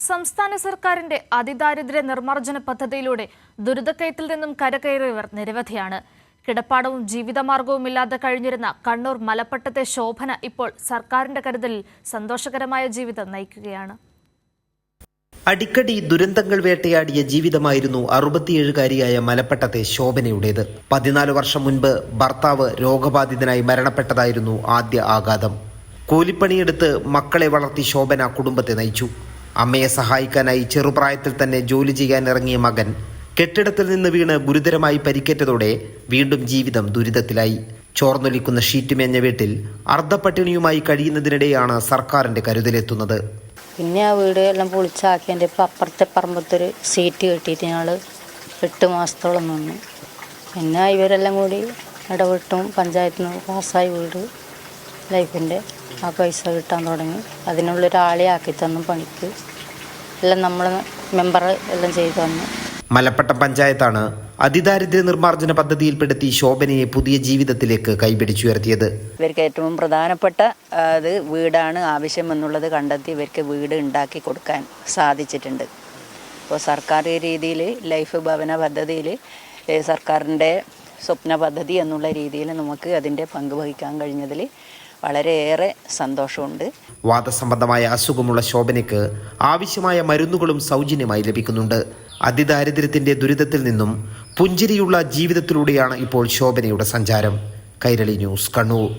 സംസ്ഥാന സർക്കാരിന്റെ അതിദാരിദ്ര്യ നിർമ്മാർജ്ജന പദ്ധതിയിലൂടെ ദുരിതക്കയത്തിൽ നിന്നും കരകയറിയവർ നിരവധിയാണ്. കിടപ്പാടവും ജീവിതമാർഗവുമില്ലാതെ കഴിഞ്ഞിരുന്ന കണ്ണൂർ മലപ്പട്ടത്തെ ശോഭന ഇപ്പോൾ സർക്കാരിന്റെ കരുതലിൽ സന്തോഷകരമായ ജീവിതം നയിക്കുകയാണ്. അടിക്കടി ദുരന്തങ്ങൾ വേട്ടയാടിയ ജീവിതമായിരുന്നു 67-കാരിയായ മലപ്പട്ടത്തെ ശോഭനയുടേത്. 14 വർഷം മുൻപ് ഭർത്താവ് രോഗബാധിതനായി മരണപ്പെട്ടതായിരുന്നു ആദ്യ ആഘാതം. കൂലിപ്പണിയെടുത്ത് മക്കളെ വളർത്തി ശോഭന കുടുംബത്തെ നയിച്ചു. അമ്മയെ സഹായിക്കാനായി ചെറുപ്രായത്തിൽ തന്നെ ജോലി ചെയ്യാൻ ഇറങ്ങിയ മകൻ കെട്ടിടത്തിൽ നിന്ന് വീണ് ഗുരുതരമായി പരിക്കേറ്റതോടെ വീണ്ടും ജീവിതം ദുരിതത്തിലായി. ചോർന്നൊലിക്കുന്ന ഷീറ്റ് മേഞ്ഞ വീട്ടിൽ അർദ്ധപട്ടിണിയുമായി കഴിയുന്നതിനിടെയാണ് സർക്കാരിന്റെ കരുതലെത്തുന്നത്. പിന്നെ ആ വീട് എല്ലാം പൊളിച്ചാക്കിയതിൻ്റെ ഇപ്പം അപ്പുറത്തെ പറമ്പത്തൊരു സീറ്റ് കെട്ടിയിട്ട് ഞങ്ങൾ 8 മാസത്തോളം നിന്നു. പിന്നെ ഇവരെല്ലാം കൂടി ഇടപെട്ടും പഞ്ചായത്തിൽ നിന്ന് പാസ്സായി വീട് ലൈഫിൻ്റെ ആ പൈസ കിട്ടാൻ തുടങ്ങി. അതിനുള്ളൊരാളെ ആക്കി തന്നു. പണിക്ക് എല്ലാം നമ്മൾ മെമ്പർ എല്ലാം ചെയ്തു തന്നു. മലപ്പട്ടം പഞ്ചായത്താണ് അതിദാരിദ്ര്യ നിർമ്മാർജ്ജന പദ്ധതിയിൽപ്പെടുത്തി ശോഭനയെ പുതിയ ജീവിതത്തിലേക്ക് കൈപിടിച്ചുയർത്തിയത്. ഇവർക്ക് ഏറ്റവും പ്രധാനപ്പെട്ട വീടാണ് ആവശ്യമെന്നുള്ളത് കണ്ടെത്തി ഇവർക്ക് വീട് ഉണ്ടാക്കി കൊടുക്കാൻ സാധിച്ചിട്ടുണ്ട്. അപ്പോൾ സർക്കാർ രീതിയിൽ ലൈഫ് ഭവന പദ്ധതിയിൽ സർക്കാരിൻ്റെ സ്വപ്ന പദ്ധതി എന്നുള്ള രീതിയിൽ നമുക്ക് അതിൻ്റെ പങ്ക് വഹിക്കാൻ കഴിഞ്ഞതിൽ വളരെയേറെ സന്തോഷമുണ്ട്. വാദസംബന്ധമായ അസുഖമുള്ള ശോഭനയ്ക്ക് ആവശ്യമായ മരുന്നുകളും സൗജന്യമായി ലഭിക്കുന്നുണ്ട്. അതിദാരിദ്ര്യത്തിന്റെ ദുരിതത്തിൽ നിന്നും പുഞ്ചിരിയുള്ള ജീവിതത്തിലൂടെയാണ് ഇപ്പോൾ ശോഭനയുടെ സഞ്ചാരം. കൈരളി ന്യൂസ്, കണ്ണൂർ.